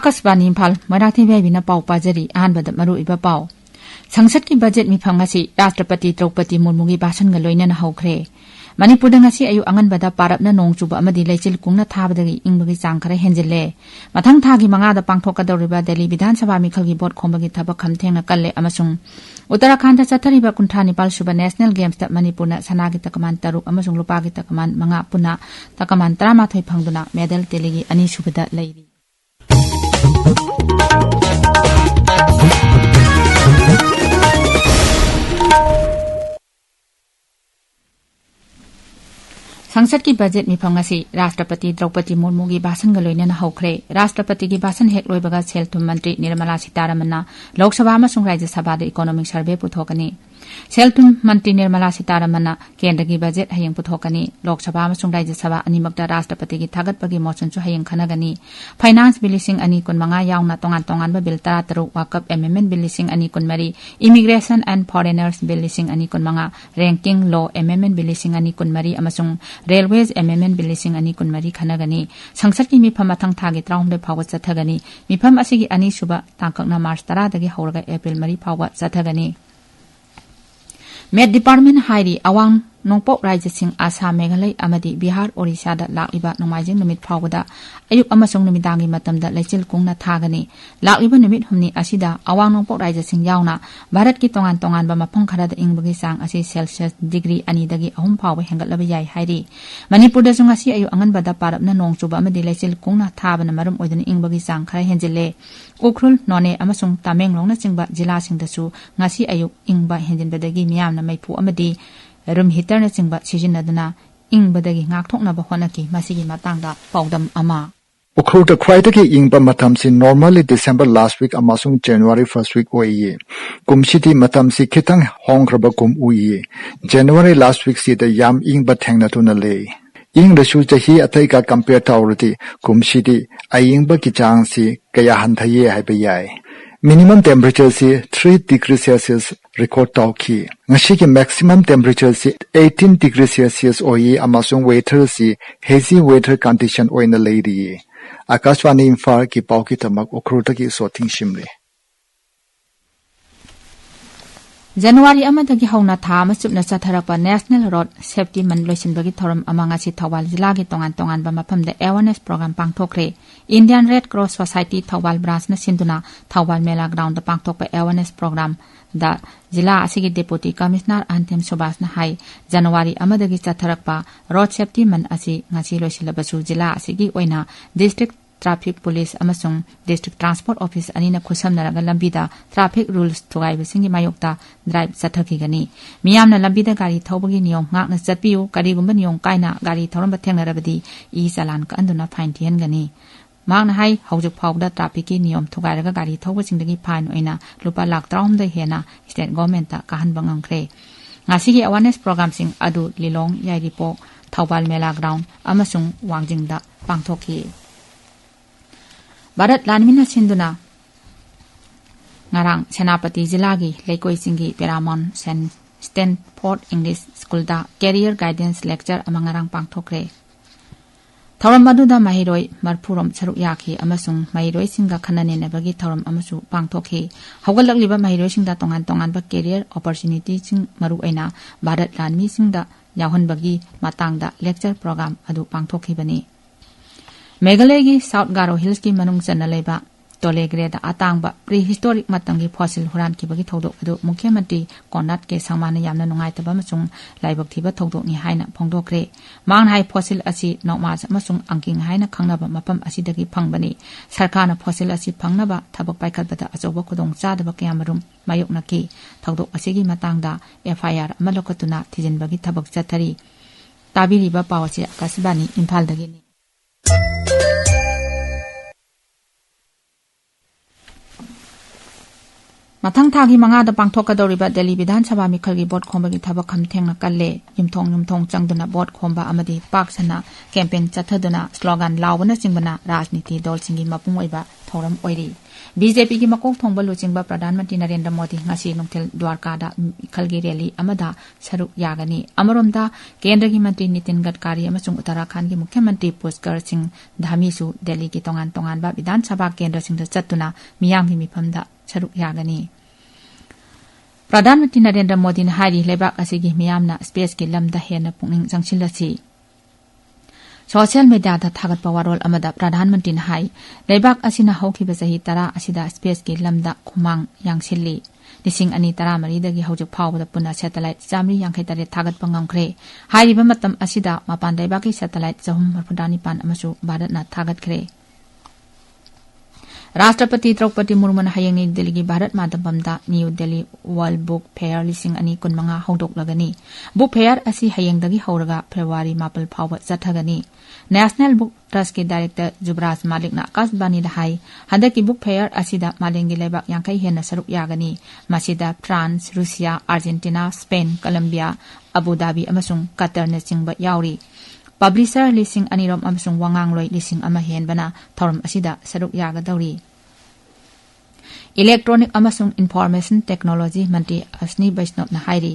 आकाशवाणी इम्फाल मराठी भाईबिना पाउ पाजरी अहानबद मरु इबा पाउ संसद की बजट मिफम ngasi राष्ट्रपति द्रौपदी मुर्मू की भाषण ग लोइना हौखरे मणिपुर ngasi अयु अंगनबदा पारपना नोंग चुबा अमदि लैचिल कुंगना थाबदगी इंगबगी चांग खरे हेंजिले मथंग थागी मंगादा पांगथोकदौरिबा दिल्ली विधानसभा मिखलगी बोर्ड खोंबगी थबक खमथेंगना कल्ले अमसुंग उत्तराखंड चथरिबा कुंठा निपाल सुबा नेशनल गेम्स ता मणिपुरना सनागी तकमान तरुक अमसुंग लुपागी तकमान मंगा पुना तकमान 13 फंगदुना मेडल तेलिगी अनि सुबदा लैरी संसद की बजट मिफम ngasi राष्ट्रपति द्रौपदी मुर्मू की भाषण ग लोइना हौखरे राष्ट्रपति की भाषण हेक लोइबगा सेल थुम मंत्री निर्मला सीतारमणना लोकसभा अमसुंग राज्य सभा दा इकोनॉमिक सर्वे पुथोकनी सेल थुम मंत्री निर्मला सीतारमणना केंद्र की बजट हयंग पुथोकनी लोकसभा अमसुंग राज्य सभा अनिमकता राष्ट्रपति की थागतपगी मोशन सु हयंग खनगनी फाइनेंस बिल 2025 यावना तोंगान तोंगानबा बिल 13 वाकअप amendment bill 2024 immigration and foreigners bill 2025 banking law amendment bill 2024 अमसुंग रेलवेज एमेंडमेंट बिल 2024 खनगनी संसद की मिफम मथंग थागे 13 फाव चथगनी मिफम असिगी अनि सुबा तांककना मार्च 10 दगी हौरगा एप्रिल 3 फाव चथगनी मेट डिपार्टमेंट हाइरी अवांग नोंपोक राज्य सिंह आसाम मेघालय अमदी बिहार ओडिशा दा लाइबा नोमाइजिंग नुमित फावदा अयुक अमसुंग नुमिदांगी मतमदा लैचिल कुंगना थागनी लाइबा नुमित हमनी असिदा अवांग नोंपोक राज्य सिंह यावना भारत की तोंगान तोंगान बा मफम खरादा इंगबगी सांग असि सेल्सियस डिग्री अनि दगी अहुम फाव हेंगलबा याय हाइरी मणिपुर दा सुंग असि अयु अंगनबदा पारपना नोंग चुबा अमदी लैचिल कुंगना थाबना मरम ओइदना इंगबगी सांग खरा हेंजिले उखरुल नोने अमसुंग तामेंगलोंगना चिंगबा जिला सिंगदसु ngasi अयु इंगबा हेंजिनबदगी मियामना मैफु अमदी रूम हीटर न चिंबा सिजिनदना इंगबदगी ngakthoknaba honaki masigi matangda paudam ama उखरुद ख्वाइदगी इंगबा मतम से नॉर्मली दिसंबर लास्ट वीक अमासुंग जनवरी फर्स्ट वीक ओइये कुमसिति मतम से खितंग होंग्रबा कुम उइये जनवरी लास्ट वीक से द याम इंगबा थेंगनतुना ले इंग दसु जही अतै का कंपेयर तौरति कुमसिति अयिंगबा की चांग से कया हंथये हाइबे याय मिनिमम टेम्परेचर से 3 डिग्री सेल्सियस रिकॉर्ड तौखी ngasi की मैक्सिमम टेम्परेचर से 18 डिग्री सेल्सियस ओइये अमासुंग वेदर से हेजी वेदर कंडीशन ओइना लेरिये आकाशवाणी इम्फाल की पाव की तमक उखरुद की सोथिंग शिमले जनवरी अमदगी हौना था मसुबना चथरपा नेशनल रोड सेफ्टी मन लोइसिनबगी थोरम अमांगासी थौबाल जिला की तोंगान तोंगान बा मफमदा अवेयरनेस प्रोग्राम पांगथोखरे Indian Red Cross Society Thoubal branch न सिंधुना थौबाल मेला ग्राउंड पांगथोकपा अवेयरनेस प्रोग्राम दा जिला असिगी डेपुटी कमिश्नर अंतिम सुभाष न हाई जनवरी अमदगी चथरपा रोड सेफ्टी मन असि ngasi लोइसिलबसु जिला असिगी ओइना डिस्ट्रिक्ट ट्रैफिक पुलिस अमसुंग डिस्ट्रिक्ट ट्रांसपोर्ट ऑफिस अनिना खुसमनरगा लंबीदा ट्रैफिक रूल्स थुगाइबसिंगी मायोक्ता ड्राइव चथखिगनी मियामना लंबीदा गाड़ी थौबगी नियम ngakna चटपियु करिगुंबा नियम कायना गाड़ी थौरंबा थेंगनरबदी ई चालान का अंदुना फाइन थिहनगनी मांगना हाई हौजुक फावदा ट्रैफिक की नियम थुगाइरगा गाड़ी थौबसिंगदगी फाइन ओइना रुपा लाख 13 हेना स्टेट गवर्नमेंट ता काहनबा ngangkhre ngasi gi awareness program sing adu lilong yairipo Thoubal Mela ground अमसुंग वांगजिंगदा पांगथोखि भारत लानमिना सिंधुना ngarang सेनापति जिला की लेकोई सिंगी पेरामोन स्टैनफोर्ड इंग्लिश स्कूल दा कैरियर गाइडेंस लेक्चर अमंगारang पांगथोखरे थौरम अदुदा महिरोय मरफुरम सरुक याखि अमसुंग महिरोय सिंगा खननेनबगी थौरम अमसु पांगथोखि हौगलकलिबा महिरोय सिंदा तोंगान तोंगानबा कैरियर अपॉर्चुनिटी सिंग मरु अइना भारत लानमी सिंदा याहनबगी मातांगदा लेक्चर प्रोग्राम अदु पांगथोखिबनी मेघालय की साउथ गारो हिल्स की मनुंग चन्ना लेबा तोलेग्रेदा अतांगबा प्री हिस्टोरिक मतंगी फॉसिल हुरान किबगी थौदोक अदु मुख्यमंत्री कोनाट के संगमाना यामना नुंगाइतबा मसुंग लाइबक थिबा थौदोकनी हाइना फोंदोखरे मांग हाइ फॉसिल असि नौमास मसुंग अंकिंग हाइना खंगनबा मफम असिदगी फंगबनी सरकारना फॉसिल असि फंगनबा थबक पाइखतबदा अचौबा खुदोंग चादबा कयामरुम मायोकनकी थौदोक असिगी मतांगदा एफआईआर अमा लोकतुना थिजिनबगी थबक चथरी ताबिरिबा पावसे आकाशवाणी इम्फालदगिनी मथंग थागी मंगादा पांगथोकदौरिबा दिल्ली विधानसभा मिखलगी बोर्ड खोंबगी थबक खमथेंगना कल्ले युमथोंग चंगदुना बोर्ड खोंबा अमदी पाकसना कैंपेन चथदुना स्लोगन लावना चिंबना राजनीति दल सिंगी मपुंग ओइबा थौरम ओइरी बीजेपी की मकोक थोंबा लुचिंगबा प्रधानमंत्री नरेंद्र मोदी ngasi nungthil द्वारकादा खलगी रैली अमदा सरुक यागनी अमरोमदा केंद्र की मंत्री नितिन गडकरी अमसुंग उत्तराखंड की मुख्यमंत्री पुष्कर सिंह धामीसु दिल्ली की तोंगान तोंगानबा विधानसभा केंद्र सिंह चत्तुना मियाम की मिफमदा सरुक यागनी प्रधानमंत्री नरेंद्र मोदी ने हारी लेबाक असिगी मियामना स्पेस की लमदा हेन पुंगनिंग जंगसिलसी सोशल मीडिया दा थागत पवारोल अमदा प्रधानमंत्री ने हाई लेबाक असिना हौखिबा सही तरा असिदा स्पेस की लमदा खुमांग यांगसिल्ली लिसिंग अनि तरा मरीदगी हौजु फावदा पुना सैटेलाइट चामरी यांखै तरे थागत पंगमख्रे हाइरिबा मतम असिदा मपान लेबाकी सैटेलाइट 449 अमसु भारतना थागतख्रे राष्ट्रपति द्रौपदी मुर्मू हयेंग न्यू दिल्ली की भारत माधवमदा New Delhi World Book Fair लिसिंग अनि कुनमंगा हौदोकलगनी बुक फेयर असि हयेंगदगी हौरगा फेब्रुआरी 9 फाव चथगनी नेशनल बुक ट्रस्ट के डायरेक्टर जुबराज मालिकना आकाशवाणी हाई हंदकी बुक फेयर असिदा मालेंगी लेबाक यांखै हेन सरुक यागनी मसिदा France Russia Argentina Spain Colombia Abu Dhabi अमसुंग कतर चिंगबा यावरी पब्लिशर लिसिंग अनिरोम अमसुंग वांगांगलोय लिसिंग अमा हेनबना थौरम असिदा सरुक यागदौरी इलेक्ट्रॉनिक अमसुंग इन्फॉर्मेशन टेक्नोलॉजी मंत्री अश्नी वैष्णव हाइरी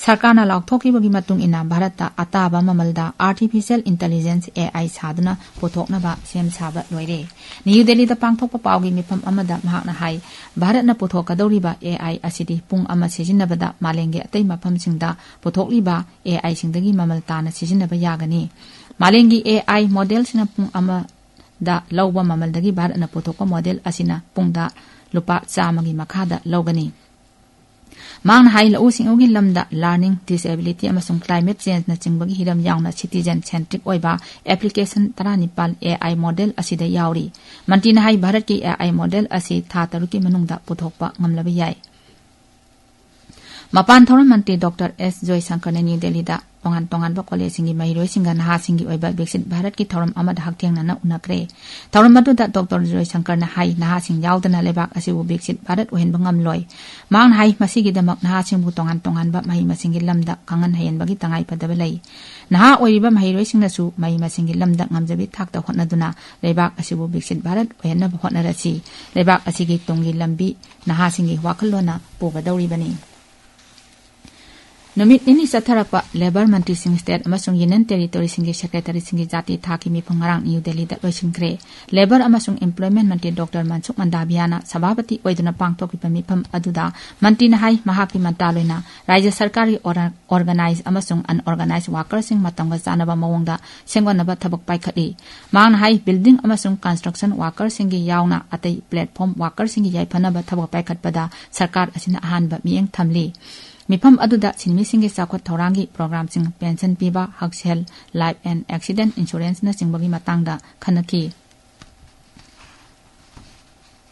सरकारना लाउथोकिबगी मतुंग इना भारतता अताबा ममलदा आर्टिफिशियल इंटेलिजेंस एआई सादना पुथोकनबा सेम साबा लोइरे न्यू दिल्ली दा पांगथोकपा पावगी मिफम अमदा महाकना हाई भारतना पुथोकदौरिबा एआई असिदी पुंग अमा सिजिनबदा मालेंगे अतै मफमसिंगदा पुथोकलिबा एआई सिंगदगी ममल ताना सिजिनबा यागनी मालेंगी एआई मॉडल सिना पुंग अमा दा लौबा ममलदगी भारतना पुथोकपा मॉडल असिना पुंगदा लुपा चामगी मखादा लौगनी मांग हाई लौ सिंगोगी लमदा लर्निंग डिसेबिलिटी अमसुंग क्लाइमेट चेंज न चिंगबगी हिरम यावना सिटीजन सेंट्रिक ओइबा एप्लीकेशन 19 एआई मॉडल असिदा यावरी मंत्री न हाई भारत की एआई मॉडल असि था तरुकी मनुंगदा पुथोकपा ngamlaba yai मपान थौरम मंत्री डॉक्टर एस जयशंकर ने न्यू दिल्ली दा तोंगान कॉलेज सिंगी महिरोय सिंगा नहा सिंगी ओइबा विकसित भारत की थौरम अमद हक्थेंगना उनक्रे थौरम मदुदा डॉक्टर जयशंकर ने हाई नहा सिंग यावदना लेबाक असिबु विकसित भारत ओहेनबा ngamloi मांग हाई मसिगी दमक नहा सिंगबु तोंगान बा महि मसिंगी लमदा कांगन हैयनबगी तंगाई पदबा लई नहा ओइबा महिरोय सिंगनासु महि मसिंगी लमदा ngamjabi थाकता होटनादुना लेबाक असिबु विकसित भारत ओहेनबा होटनारसी लेबाक असिगी तोंगी लंबी नहा सिंगी वाखलोना पोगदौरिबनी नुमित निनी चथरपा लेबर मंत्री सिंह स्टेट अमसुंग यूनियन टेरिटोरी सिंगी सेक्रेटरी सिंगी जाति थाकी मिफम ngarang न्यू दिल्ली दा लोइसिनख्रे लेबर अमसुंग एम्प्लॉयमेंट मंत्री डॉक्टर मनसुख मंडाभियाना सभापति ओइदुना पांगथोकिबा मिफम अदुदा मंत्री ना हाई महाकी मंत्रालयना राज्य सरकारी ऑर्गेनाइज अमसुंग अनऑर्गेनाइज वर्कर सिंग मतंगा जानबा मवंगदा सेंगवनबा थबक पाइखति मांग हाई बिल्डिंग अमसुंग कंस्ट्रक्शन वर्कर सिंगी यावना अतै प्लेटफॉर्म वर्कर सिंगी याइफनबा थबक पाइखतपदा सरकार असिना अहानबा मियेंग थमली मिफम अदुदा सिनमी सिंगी चाखत थौरांगी प्रोग्राम सिंग पेंशन पीबा हक्सेल लाइफ एंड एक्सीडेंट इंश्योरेंस न सिंगबगी मतंगदा खनकी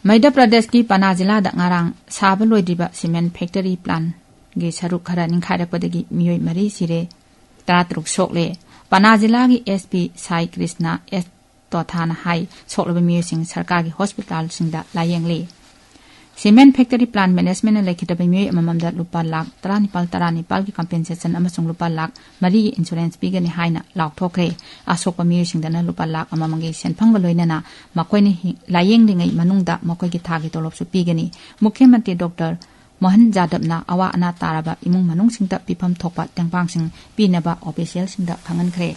मध्य प्रदेश की पना जिला दा ngarang साबा लोइदिबा सीमेंट फैक्ट्री प्लान गे सरुक खरा निंखारपदगी मियोय मरी सिरे 13 सोकले पना जिला की एसपी साई कृष्णा एस तोथान हाई सोकलब मियोय सिंग सरकार की हॉस्पिटल सिंगदा लायेंगले सीमेंट फैक्ट्री प्लान मैनेजमेंट लेखितब मियोय अममदा लुपा लाख 19 की कंपेंसेशन अमसुंग लुपा लाख मरी इंश्योरेंस पीगनी हाइना लाउथोखरे अशोक मियोय सिंगदना लुपा लाख अममंगे सेनफंग लोइनना मखोइनि लायेंगलिंगै मनुंगदा मखोइगी थागी तोलबसु पीगनी मुख्यमंत्री डॉक्टर मोहन जादवना अवा अना ताराबा इमुंग मनुंग सिंगदा पिफम थोकपा तेंगपांग सिंग पीनबा ऑफिशियल सिंगदा खंगनख्रे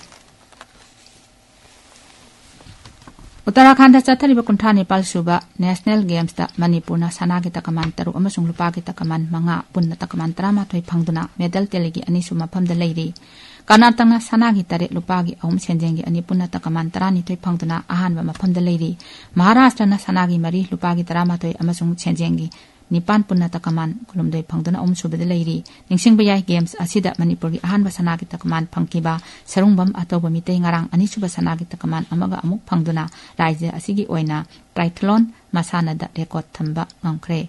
उत्तराखंड चथरिबा कुंठा नेपाल सुबा नेशनल गेम्स दा मणिपुर ना सना की तकमान तरु अमसुंग लुपा की तकमान मंगा पुन्ना तकमान 13 फंगदुना मेडल तेलगी अनि सुमा फमदा लैरी कर्नाटकना सना की तरे लुपा की अहुम सेंजेंगी अनि पुन्ना तकमान 12 फंगदुना अहानबा मफमदा लैरी महाराष्ट्र ना सना की मरी लुपा की 13 अमसुंग सेंजेंगी निपान पुन्ना तकमान कुलुमदोय फंगदुना अहुम सुबदा लैरी निंगसिंगबा याय गेम्स असिदा मणिपुर की अहानबा सना की तकमान फंगकिबा सरुंगबम अतोबा मितै ngarang अनि सुबा सना की तकमान अमगा अमुक फंगदुना राज्य असिगी ओइना ट्राइथलॉन मसानादा रेकॉर्ड थंबा ngangkhre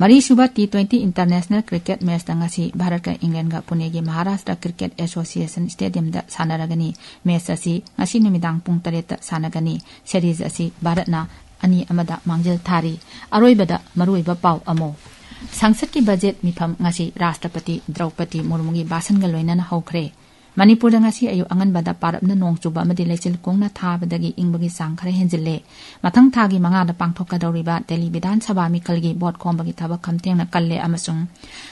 मरी सुबा T20 इंटरनेशनल क्रिकेट मैच तंगासी भारत का इंग्लैंड का पुणे के महाराष्ट्र क्रिकेट एसोसिएशन स्टेडियम दा सानरगनी मैच असी ngasi नुमिदांग पुंग 3 सानगनी सीरीज असी भारतना अनि अमदा मांगजल थारी अरोइबदा मरुइबा पाव अमो संसद की बजट मिफम ngasi राष्ट्रपति द्रौपदी मुर्मू की भाषण गा लोइनना हौखरे Manipurda ngasi ayu anganbada parapna nong chuba amadi lechil kongna thabadagi ingbagi sang khare henjille mathang thagi manga da pangthokadoriba Delhi Vidhan Sabha mikalgi bot khombagi thaba khamtengna kalle amasung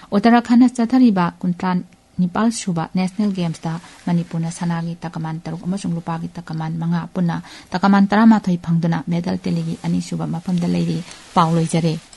Uttarakhand chathariba kuntran Nepal Suba National Games da Manipurna sanagi takaman taruk amasung lupagi takaman manga punna takaman 13 phangduna medal teligi ani suba mafamda leiri pauloi jare